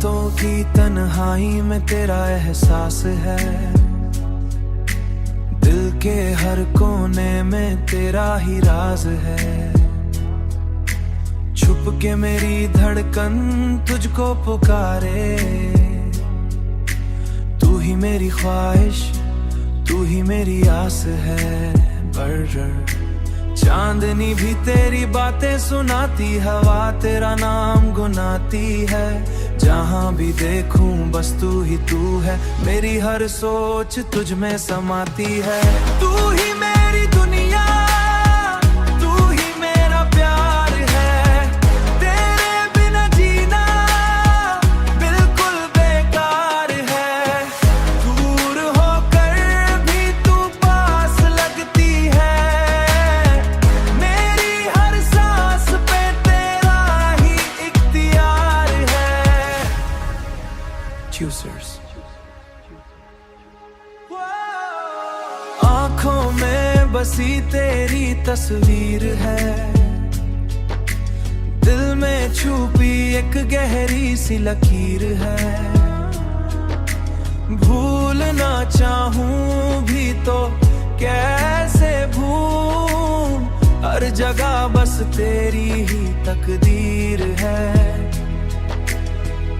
रातों की तन्हाई में तेरा एहसास है, दिल के हर कोने में तेरा ही राज है। छुप के मेरी धड़कन तुझको पुकारे, तू ही मेरी ख्वाहिश, तू ही मेरी आस है। बर्र चांदनी भी तेरी बातें सुनाती, हवा तेरा नाम गुनाती है। जहाँ भी देखूं बस तू ही तू है, मेरी हर सोच तुझ में समाती है। तू ही मेरी दुनिया, तू ही मेरा प्यार है। तेरे बिना जीना बिल्कुल बेकार है। दूर होकर भी तू पास लगती है, मेरी हर सांस पे तेरा ही इख्तियार है। Choosers। आँखों में बसी तेरी तस्वीर है, दिल में छुपी एक गहरी सी लकीर है। भूलना चाहूं भी तो कैसे भूल, हर जगह बस तेरी ही तकदीर है।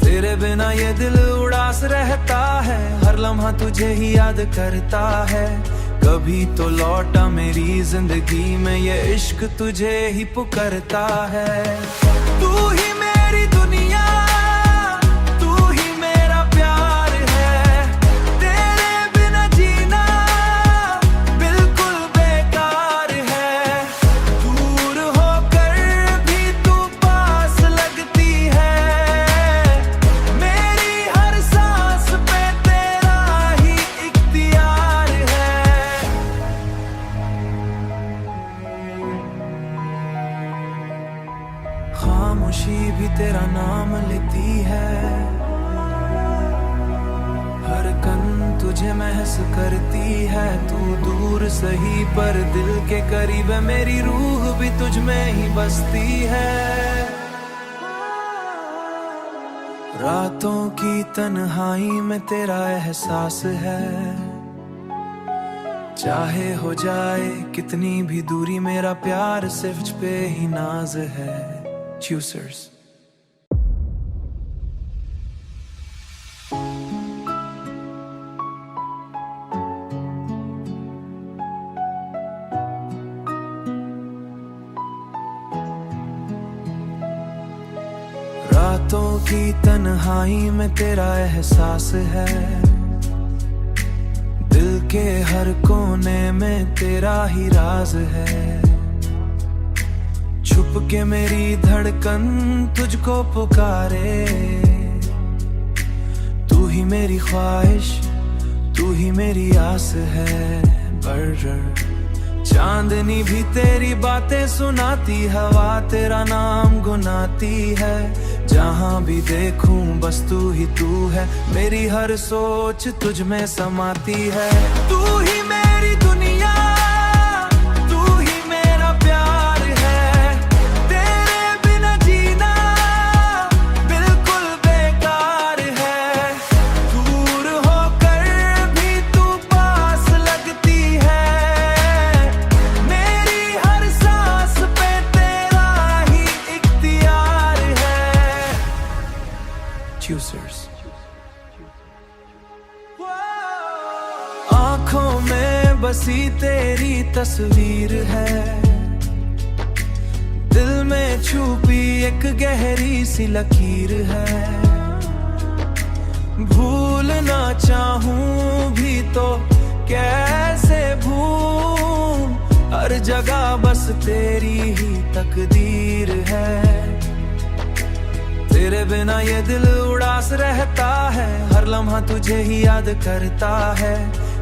तेरे बिना ये दिल उदास रहता है, हर लम्हा तुझे ही याद करता है। कभी तो लौटा मेरी जिंदगी में ये इश्क तुझे ही पुकारता है। तू ही मेरी दुनिया, तू ही मेरा प्यार है। तेरे बिना जीना बिल्कुल बेकार है। दूर होकर भी तू पास लगती है, मेरी हर सांस पे तेरा ही इख्तियार है। खामोशी भी तेरा नाम लेती है, हर कन तुझे महस करती है। तू दूर सही पर दिल के करीब है, मेरी रूह भी तुझ में ही बसती है। रातों की तन्हाई में तेरा एहसास है, चाहे हो जाए कितनी भी दूरी, मेरा प्यार सिर्फ तुझ पे ही नाज है। Choosers। रातों की तन्हाई में तेरा एहसास है, दिल के हर कोने में तेरा ही राज है। छुप के मेरी धड़कन तुझको पुकारे, तू ही मेरी ख्वाहिश, तू ही मेरी आस है। बर्र चांदनी भी तेरी बातें सुनाती, हवा तेरा नाम गुनाती है। जहाँ भी देखूं बस तू ही तू है, मेरी हर सोच तुझ में समाती है। तू ही मेरी दुनिया, तू ही मेरा प्यार है। तेरे बिना जीना बिल्कुल बेकार है। दूर होकर भी तू पास लगती है, मेरी हर सांस पे तेरा ही इख्तियार है। Choosers। आँखों में बसी तेरी तस्वीर है, दिल में छुपी एक गहरी सी लकीर है। भूलना चाहूं भी तो कैसे भूल, हर जगह बस तेरी ही तकदीर है। तेरे बिना ये दिल उदास रहता है, हर लम्हा तुझे ही याद करता है।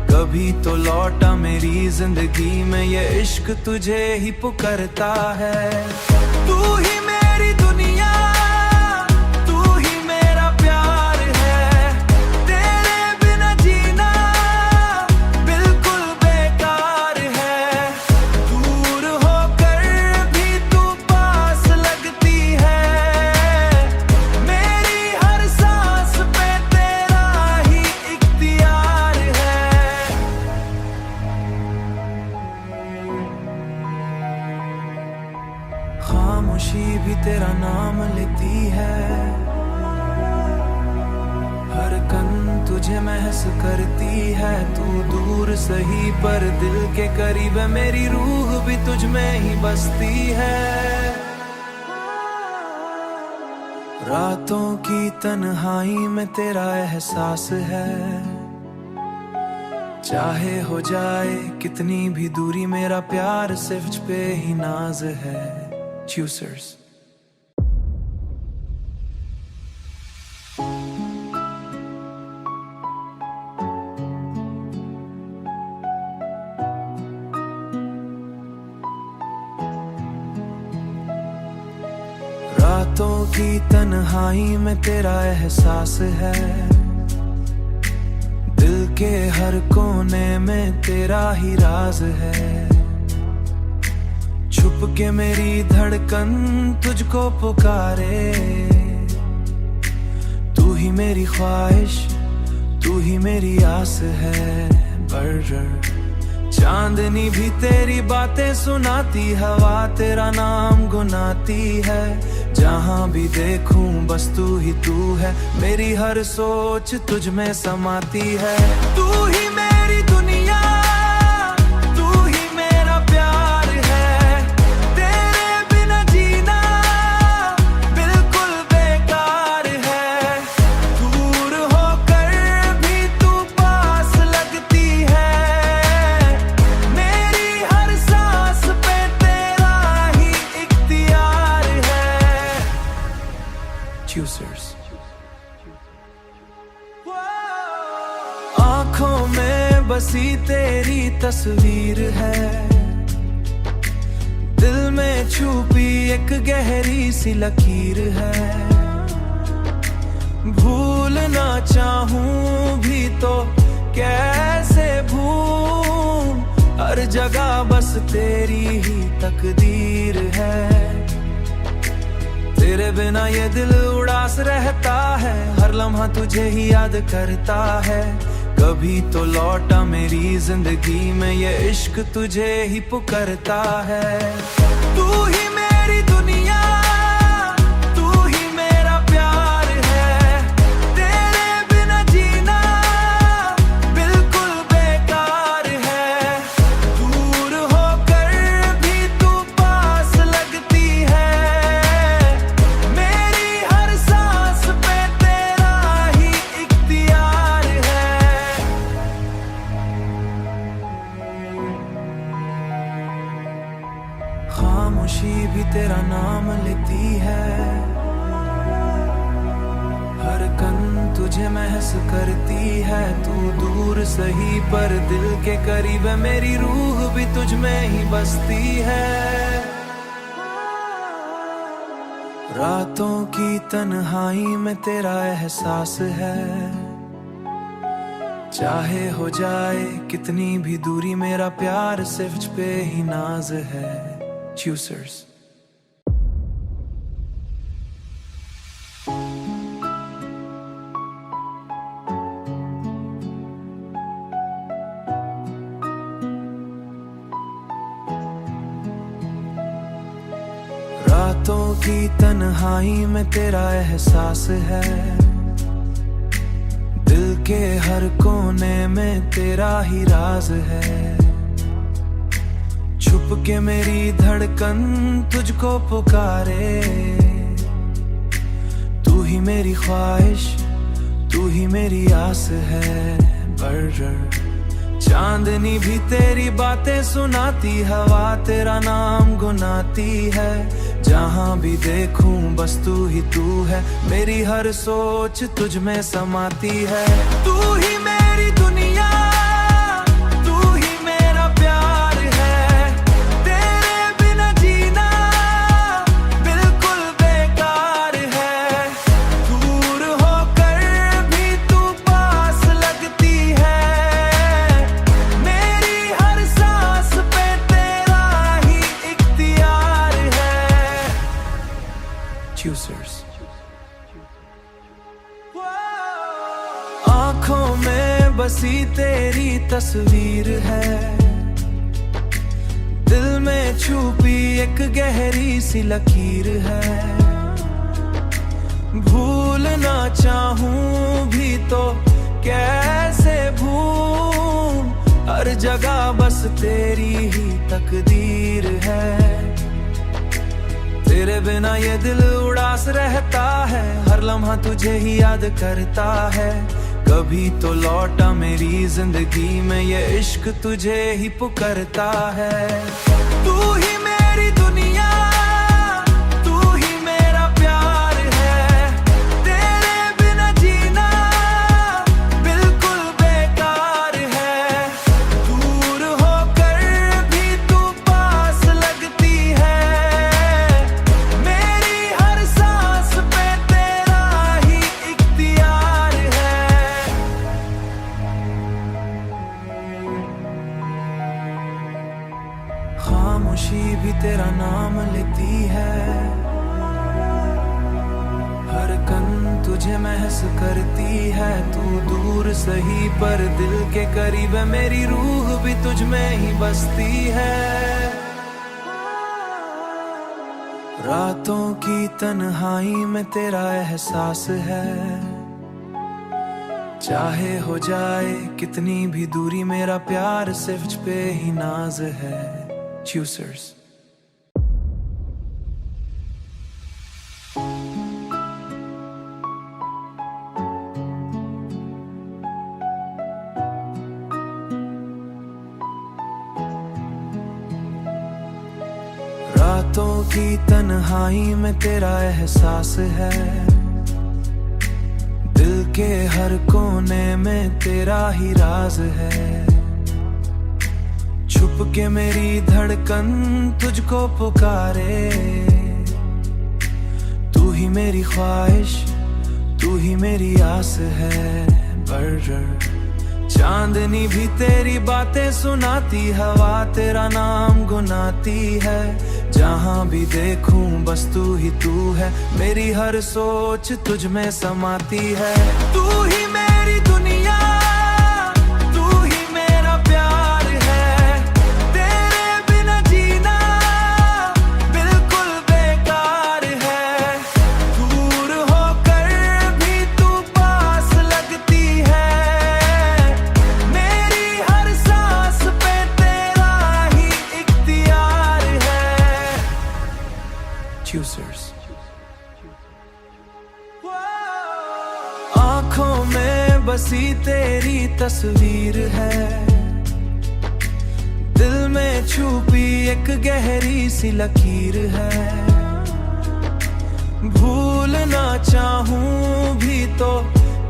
कभी तो लौटा मेरी जिंदगी में ये इश्क तुझे ही पुकारता है। तू ही मेरी दुनिया, तू ही मेरा प्यार है। तेरे बिना जीना बिल्कुल बेकार है। दूर होकर भी तू पास लगती है, मेरी हर सांस तुझे महस करती है। तू दूर सही पर दिल के करीब है, मेरी रूह भी तुझ में ही बसती है। रातों की तन्हाई में तेरा एहसास है, चाहे हो जाए कितनी भी दूरी, मेरा प्यार सिर्फ तुझ पे ही नाज है। Choosers। रातों की तन्हाई में तेरा एहसास है, दिल के हर कोने में तेरा ही राज है। छुप के मेरी धड़कन तुझको पुकारे, तू ही मेरी ख्वाहिश, तू ही मेरी आस है। बर्र चांदनी भी तेरी बातें सुनाती, हवा तेरा नाम गुनाती है। जहाँ भी देखूं बस तू ही तू है, मेरी हर सोच तुझ में समाती है। तू ही मेरी दुनिया, तू ही मेरा प्यार है। तेरे बिना जीना बिल्कुल बेकार है। दूर होकर भी तू पास लगती है, मेरी हर सांस पे तेरा ही इख्तियार है। Choosers। आँखों में बसी तेरी तस्वीर है, दिल में छुपी एक गहरी सी लकीर है। भूलना चाहूं भी तो कैसे भूल, हर जगह बस तेरी ही तकदीर है। तेरे बिना ये दिल उदास रहता है, हर लम्हा तुझे ही याद करता है। कभी तो लौटा मेरी जिंदगी में ये इश्क तुझे ही पुकारता है। तू ही मेरी दुनिया, तू ही मेरा प्यार है। तेरे बिना जीना बिल्कुल बेकार है। दूर होकर भी तू पास लगती है, मेरी हर सांस पे तेरा ही इख्तियार है। खामोशी भी तेरा नाम लेती है, हर कन तुझे महस करती है। तू दूर सही पर दिल के करीब है, मेरी रूह भी तुझ में ही बसती है। रातों की तन्हाई में तेरा एहसास है, चाहे हो जाए कितनी भी दूरी, मेरा प्यार सिर्फ तुझ पे ही नाज है। Choosers। रातों की तन्हाई में तेरा एहसास है, दिल के हर कोने में तेरा ही राज है। छुप के मेरी धड़कन तुझको पुकारे, तू ही मेरी ख्वाहिश, तू ही मेरी आस है। बर्र चांदनी भी तेरी बातें सुनाती, हवा तेरा नाम गुनाती है। जहाँ भी देखूं बस तू ही तू है, मेरी हर सोच तुझ में समाती है। तू ही मेरी दुनिया, तू ही मेरा प्यार है। तेरे बिना जीना बिल्कुल बेकार है। दूर होकर भी तू पास लगती है, मेरी हर सांस पे तेरा ही इख्तियार है। Choosers। आँखों में बसी तेरी तस्वीर है, दिल में छुपी एक गहरी सी लकीर है। भूलना चाहूं भी तो कैसे जगह बस तेरी ही तकदीर है। तेरे बिना ये दिल उदास रहता है, हर लम्हा तुझे ही याद करता है। कभी तो लौटा मेरी जिंदगी में ये इश्क तुझे ही पुकारता है। तू ही मेरी दुनिया, तू ही मेरा प्यार है। तेरे बिना जीना बिल्कुल बेकार है। दूर होकर भी तू पास लगती है। मेरी हर सांस पे तेरा ही इख्तियार है। खामोशी भी तेरा नाम लेती है, हर कन तुझे महस करती है। तू दूर सही पर दिल के करीब है, मेरी रूह भी तुझ में ही बसती है। रातों की तन्हाई में तेरा एहसास है, चाहे हो जाए कितनी भी दूरी, मेरा प्यार सिर्फ तुझ पे ही नाज है। Choosers. रातों की तन्हाई में तेरा एहसास है, दिल के हर कोने में तेरा ही राज है। छुप के मेरी धड़कन तुझको पुकारे, तू ही मेरी ख्वाहिश, तू ही मेरी आस है। चांदनी भी तेरी बातें सुनाती, हवा तेरा नाम गुनाती है। जहां भी देखूं बस तू ही तू है, मेरी हर सोच तुझ में समाती है। तू ही मेरी दुनिया, Choosers. आंखों में बसी तेरी तस्वीर है, दिल में छुपी एक गहरी सी लकीर है। भूलना चाहूं भी तो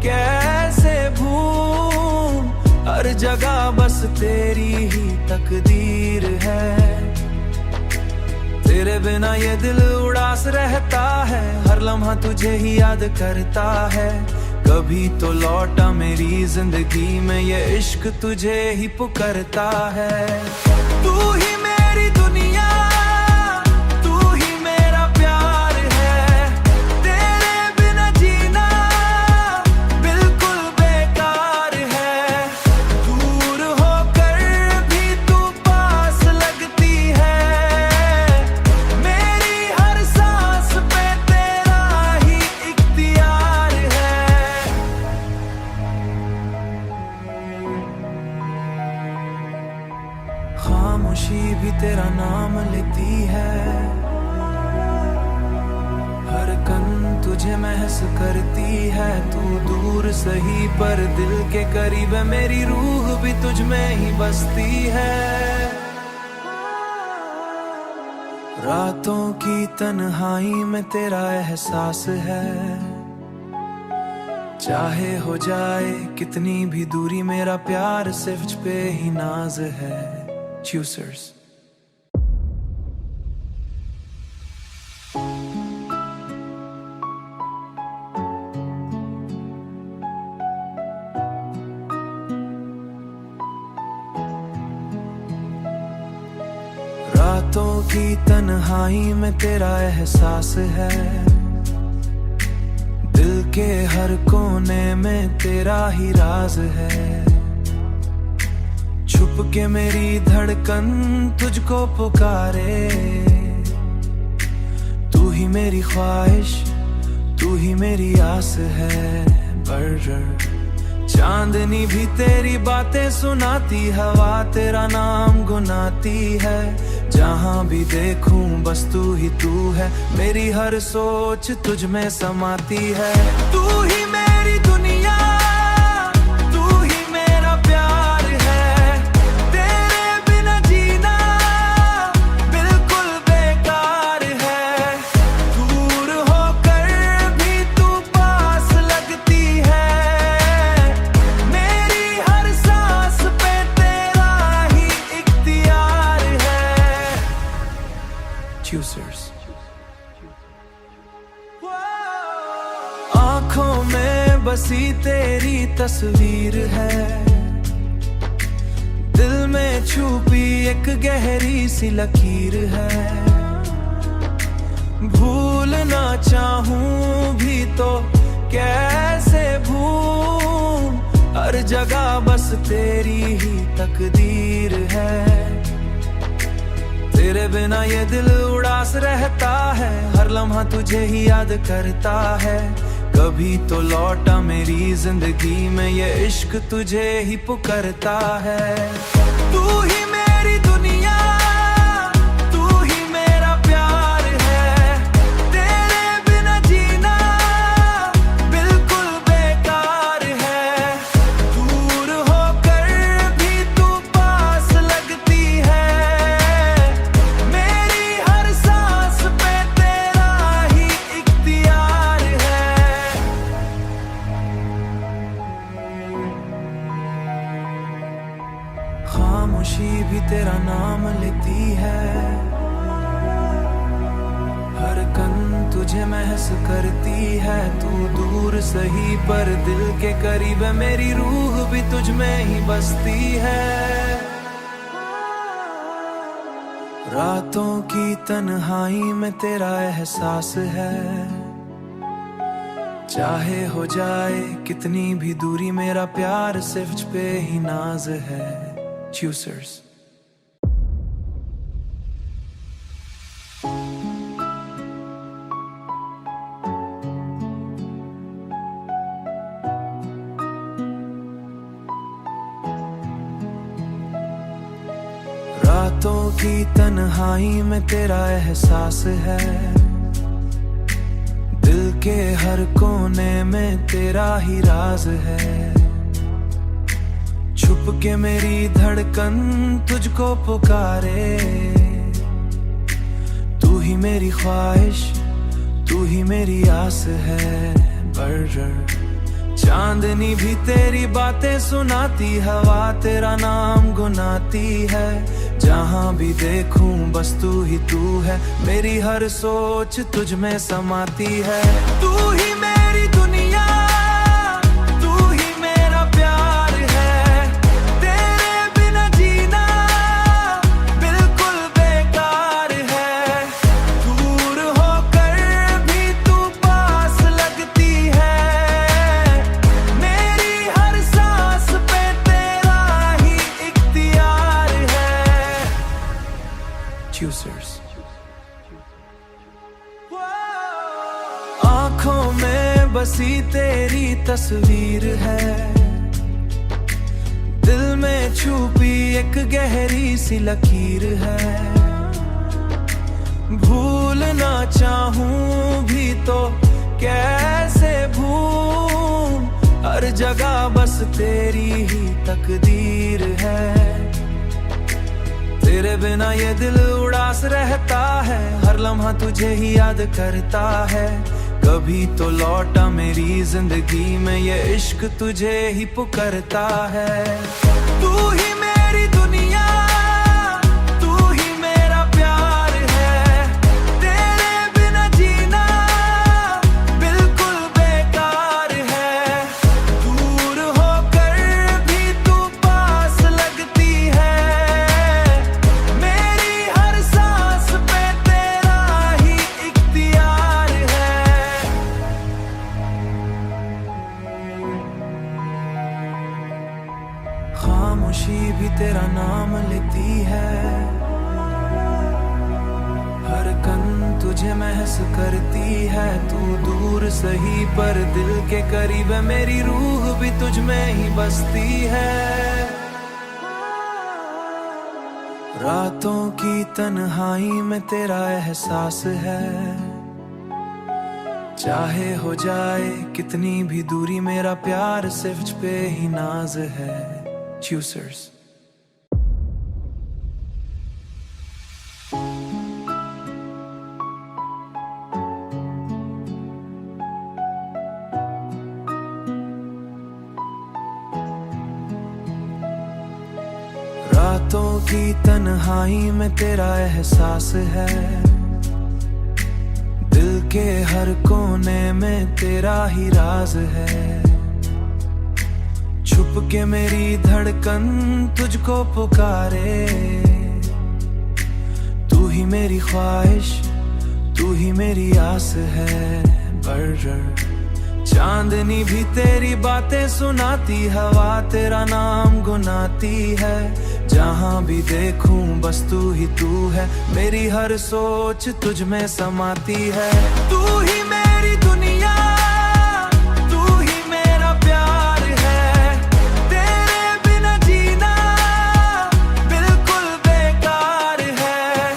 कैसे भूल, हर जगह बस तेरी ही तकदीर है। तेरे बिना ये दिल उदास रहता है, हर लम्हा तुझे ही याद करता है। कभी तो लौटा मेरी जिंदगी में ये इश्क तुझे ही पुकारता है। तू ही मेरी दुनिया, तू ही मेरा प्यार है। तेरे बिना जीना बिल्कुल बेकार है। दूर होकर भी तू पास लगती है। खामोशी भी तेरा नाम लेती है, हर कन तुझे महस करती है। तू दूर सही पर दिल के करीब है, मेरी रूह भी तुझ में ही बसती है। रातों की तन्हाई में तेरा एहसास है, चाहे हो जाए कितनी भी दूरी, मेरा प्यार सिर्फ तुझ पे ही नाज है। Choosers. रातों की तन्हाई में तेरा एहसास है, दिल के हर कोने में तेरा ही राज है। छुप के मेरी धड़कन तुझको पुकारे, तू ही मेरी ख्वाहिश, तू ही मेरी आस है। चांदनी भी तेरी बातें सुनाती, हवा तेरा नाम गुनाती है। जहाँ भी देखूं बस तू ही तू है, मेरी हर सोच तुझ में समाती है। तू ही मेरी दुनिया, तू ही मेरा प्यार है। तेरे बिना जीना बिल्कुल बेकार है। दूर होकर भी तू पास लगती है। मेरी हर सांस पे तेरा ही इख्तियार है। Choosers। आँखों में बसी तेरी तस्वीर है, दिल में छुपी एक गहरी सी लकीर है। भूलना चाहूं भी तो कैसे भूल, हर जगह बस तेरी ही तकदीर है। तेरे बिना ये दिल उदास रहता है, हर लम्हा तुझे ही याद करता है। कभी तो लौटा मेरी जिंदगी में ये इश्क तुझे ही पुकारता है। तू ही मेरी दुनिया, तू ही मेरा प्यार है। तेरे बिना जीना बिल्कुल बेकार है। दूर होकर भी तू पास लगती है। मेरी हर सांस पे तेरा ही इख्तियार है। खामोशी भी तेरा नाम लेती है, हर कन तुझे महस करती है। तू दूर सही पर दिल के करीब है, मेरी रूह भी तुझ में ही बसती है। रातों की तन्हाई में तेरा एहसास है, चाहे हो जाए कितनी भी दूरी, मेरा प्यार सिर्फ तुझ पे ही नाज है। Choosers। रातों की तन्हाई में तेरा एहसास है, दिल के हर कोने में तेरा ही राज है। छुप के मेरी धड़कन तुझको पुकारे, तू ही मेरी ख्वाहिश, तू ही मेरी आस है। बर्र चांदनी भी तेरी बातें सुनाती, हवा तेरा नाम गुनाती है। जहाँ भी देखूं बस तू ही तू है, मेरी हर सोच तुझ में समाती है। तू ही मेरी दुनिया, तू ही मेरा प्यार है। तेरे बिना जीना बिल्कुल बेकार है। दूर होकर भी तू पास लगती है। मेरी हर सांस पे तेरा ही इख्तियार है। Choosers। आँखों में बसी तेरी तस्वीर है, दिल में छुपी एक गहरी सी लकीर है। भूलना चाहूं भी तो कैसे भूल, हर जगह बस तेरी ही तकदीर है। तेरे बिना ये दिल उदास रहता है, हर लम्हा तुझे ही याद करता है। कभी तो लौटा मेरी जिंदगी में ये इश्क तुझे ही पुकारता है। तू ही मेरी दुनिया, तू ही मेरा प्यार है। तेरे बिना जीना बिल्कुल बेकार है। दूर होकर भी तू पास लगती है। मेरी हर सांस पे तेरा ही इख्तियार है। खामोशी भी तेरा नाम लेती है, हर धड़कन तुझे महस करती है, तू दूर सही पर दिल के करीब है, मेरी रूह भी तुझ में ही बसती है। रातों की तन्हाई में तेरा एहसास है, चाहे हो जाए कितनी भी दूरी, मेरा प्यार सिर्फ तुझ पे ही नाज है। Choosers। रातों की तन्हाई में तेरा एहसास है, दिल के हर कोने में तेरा ही राज है। छुप के मेरी धड़कन तुझको पुकारे, तू ही मेरी ख्वाहिश, तू ही मेरी आस है। बर्र चांदनी भी तेरी बातें सुनाती, हवा तेरा नाम गुनाती है। जहाँ भी देखूं बस तू ही तू है, मेरी हर सोच तुझ में समाती है। तू ही मेरी दुनिया, तू ही मेरा प्यार है, तेरे बिना जीना बिल्कुल बेकार है।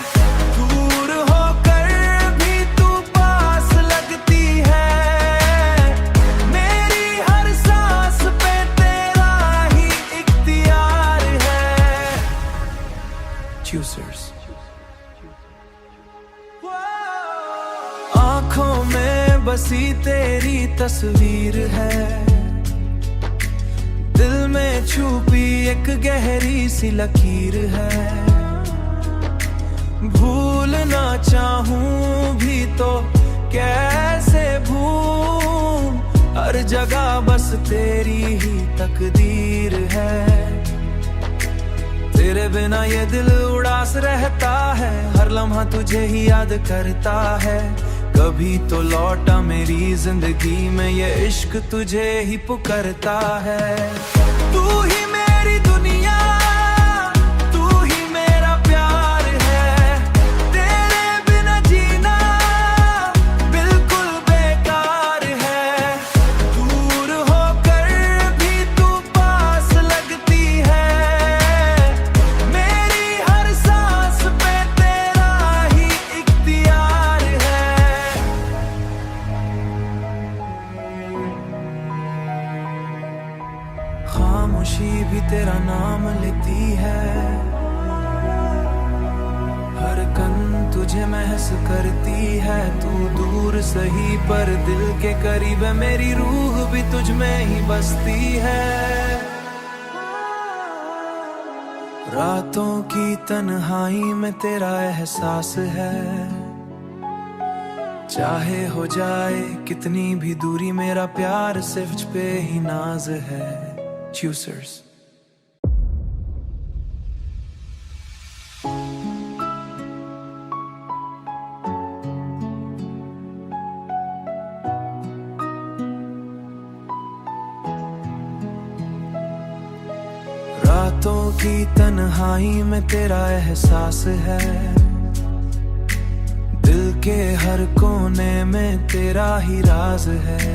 दूर होकर भी तू पास लगती है, मेरी हर सांस पे तेरा ही इख्तियार है। Choosers। आँखों में बसी तेरी तस्वीर है, दिल में छुपी एक गहरी सी लकीर है। भूलना चाहूं भी तो कैसे भूल, हर जगह बस तेरी ही तकदीर है। तेरे बिना ये दिल उदास रहता है, हर लम्हा तुझे ही याद करता है। कभी तो लौटा मेरी जिंदगी में ये इश्क तुझे ही पुकारता है। तू ही मेरी दुनिया, तू ही मेरा प्यार है, तेरे बिना जीना बिल्कुल बेकार है। दूर होकर भी तू पास लगती है, मेरी हर सांस पे तेरा ही इख्तियार है। खामोशी भी तेरा नाम लेती है, हर कन तुझे महस करती है। तू दूर सही पर दिल के करीब है, मेरी रूह भी तुझ में ही बसती है। रातों की तन्हाई में तेरा एहसास है, चाहे हो जाए कितनी भी दूरी, मेरा प्यार सिर्फ तुझ पे ही नाज है। Choosers। रातों की तन्हाई में तेरा एहसास है, दिल के हर कोने में तेरा ही राज है।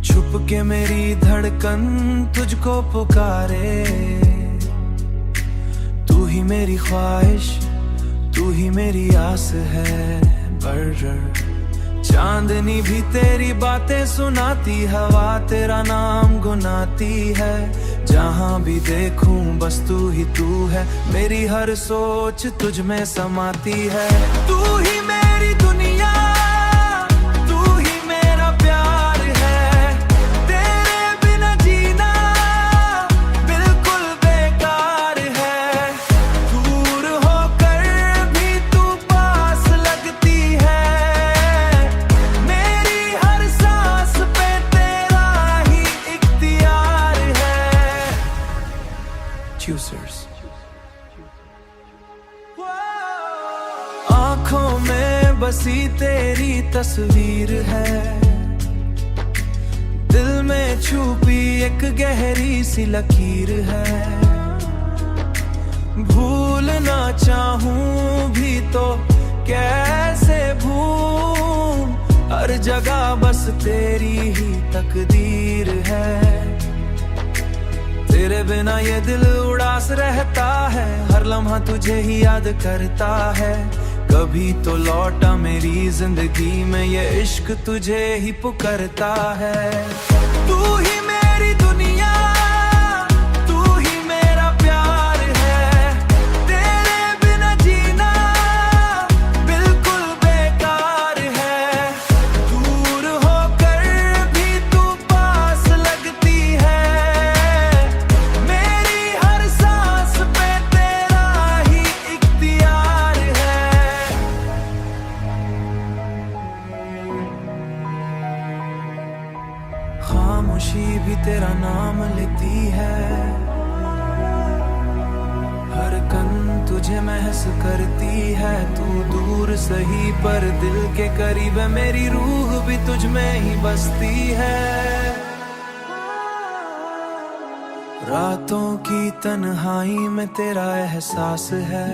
छुप के मेरी धड़कन तुझको पुकारे, तू ही मेरी ख्वाहिश, तू ही मेरी आस है। बर्र चांदनी भी तेरी बातें सुनाती, हवा तेरा नाम गुनाती है। जहाँ भी देखूं बस तू ही तू है, मेरी हर सोच तुझ में समाती है। तू ही मेरी दुनिया, तू ही मेरा प्यार है, तेरे बिना जीना बिल्कुल बेकार है। दूर होकर भी तू पास लगती है, मेरी हर सांस पे तेरा ही इख्तियार है। Choosers। आँखों में बसी तेरी तस्वीर है, दिल में छुपी एक गहरी सी लकीर है। भूलना चाहूं भी तो कैसे भूल, हर जगह बस तेरी ही तकदीर है। तेरे बिना ये दिल उदास रहता है, हर लम्हा तुझे ही याद करता है। कभी तो लौटा मेरी जिंदगी में ये इश्क तुझे ही पुकारता है। तू ही मेरी दुनिया, तू ही मेरा प्यार है। तेरे बिना जीना बिल्कुल बेकार है। दूर होकर भी तू पास लगती है, मेरी हर सांस पे तेरा ही इख्तियार है। खामोशी भी तेरा नाम लेती है, हर कन तुझे महस करती है। तू दूर सही पर दिल के करीब है, मेरी रूह भी तुझ में ही बसती है। रातों की तन्हाई में तेरा एहसास है,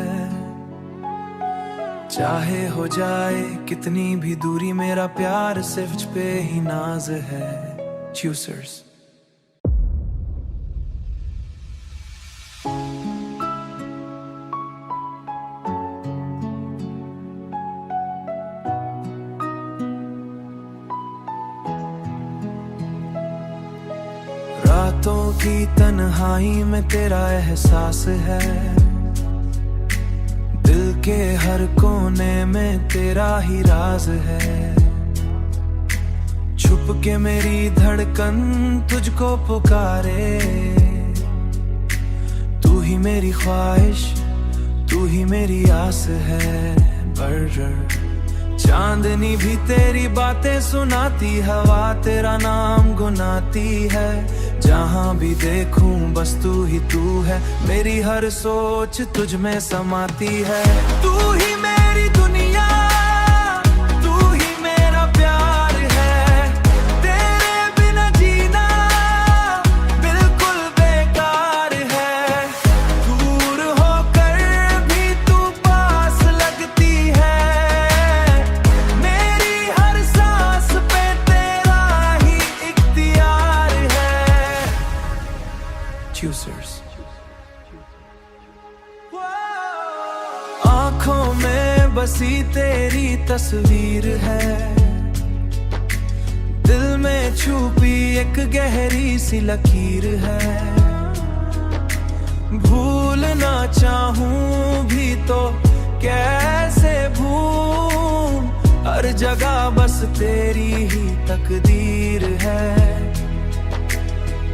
चाहे हो जाए कितनी भी दूरी, मेरा प्यार सिर्फ तुझ पे ही नाज है। Choosers। रातों की तन्हाई में तेरा एहसास है, दिल के हर कोने में तेरा ही राज है। छुप के मेरी धड़कन तुझको पुकारे, तू ही मेरी ख्वाहिश, तू ही मेरी आस है। बर्र चांदनी भी तेरी बातें सुनाती, हवा तेरा नाम गुनाती है। जहां भी देखूं बस तू ही तू है, मेरी हर सोच तुझ में समाती है। तू ही मेरी दुनिया, तू ही मेरा प्यार है। तेरे बिना जीना बिल्कुल बेकार है। दूर होकर भी तू पास लगती है, मेरी हर सांस पे तेरा ही इख्तियार है। Choosers। आँखों में बसी तेरी तस्वीर है, दिल में छुपी एक गहरी सी लकीर है। भूलना चाहूं भी तो कैसे भूल, हर जगह बस तेरी ही तकदीर है।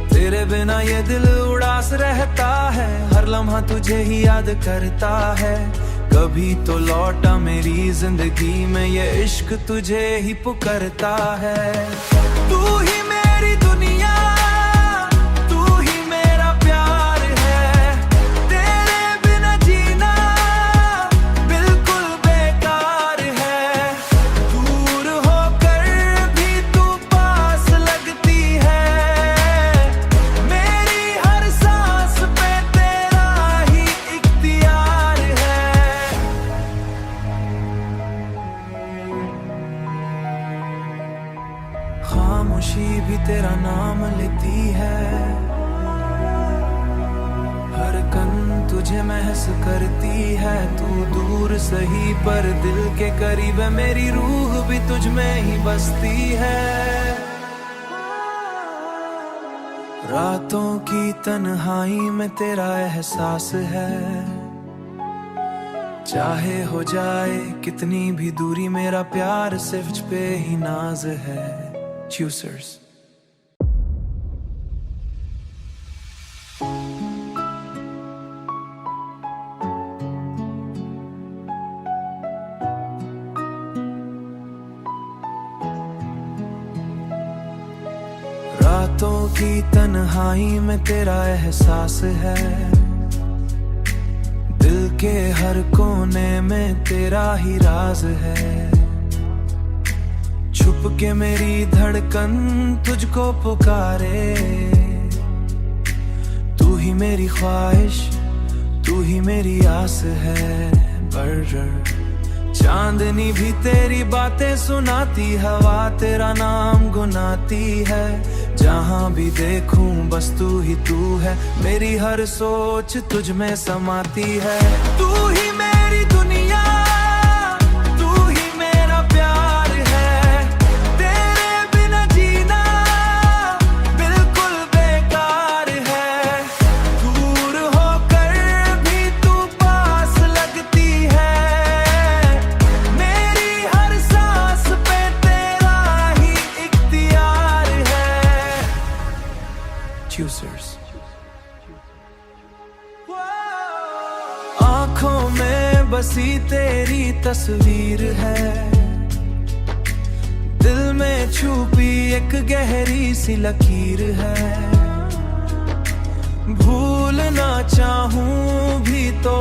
तेरे बिना ये दिल उदास रहता है, हर लम्हा तुझे ही याद करता है। कभी तो लौटा मेरी जिंदगी में ये इश्क तुझे ही पुकारता है। तू ही मेरी दुनिया, तू ही मेरा प्यार है। तेरे बिना जीना बिल्कुल बेकार है। दूर होकर भी तू पास लगती है, मेरी हर सांस पे तेरा ही इख्तियार है। खामोशी भी तेरा नाम लेती है, हर कन तुझे महस करती है। तू दूर सही पर दिल के करीब है, मेरी रूह भी तुझ में ही बसती है। रातों की तन्हाई में तेरा एहसास है, चाहे हो जाए कितनी भी दूरी, मेरा प्यार सिर्फ तुझ पे ही नाज है। Choosers। रातों की तन्हाई में तेरा एहसास है, दिल के हर कोने में तेरा ही राज है। छुप के मेरी धड़कन तुझको पुकारे, तू ही मेरी ख्वाहिश, तू ही मेरी आस है बर्र चांदनी भी तेरी बातें सुनाती हवा तेरा नाम गुनाती है जहाँ भी देखूं बस तू है मेरी हर सोच तुझ में समाती है तू ही मेरी दुनिया तू ही मेरा प्यार है तेरे बिना जीना बिल्कुल बेकार है दूर होकर भी तू पास लगती है मेरी हर सांस पे तेरा ही इख्तियार है Choosers आँखों में बसी तेरी तस्वीर है दिल में छुपी एक गहरी सी लकीर है भूलना चाहूं भी तो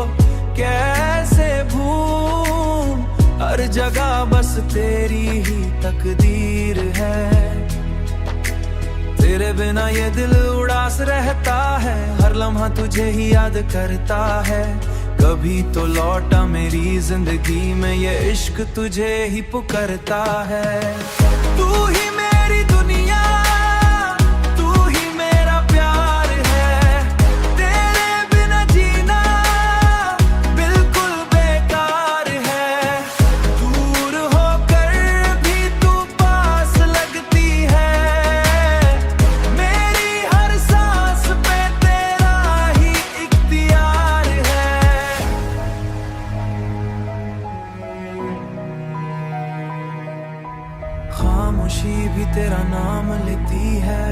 कैसे भूल हर जगह बस तेरी ही तकदीर है तेरे बिना ये दिल उदास रहता है हर लम्हा तुझे ही याद करता है कभी तो लौटा मेरी जिंदगी में ये इश्क तुझे ही पुकारता है तू ही मेरी दुनिया तू ही मेरा प्यार है तेरे बिना जीना बिल्कुल बेकार है दूर होकर भी तू पास लगती है मेरी हर सांस पे तेरा ही इख्तियार है खामोशी भी तेरा नाम लेती है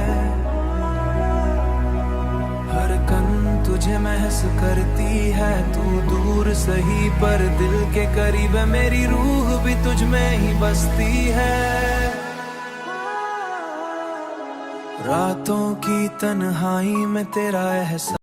हर कन तुझे महस करती है तू दूर सही पर दिल के करीब है मेरी रूह भी तुझ में ही बसती है रातों की तन्हाई में तेरा एहसास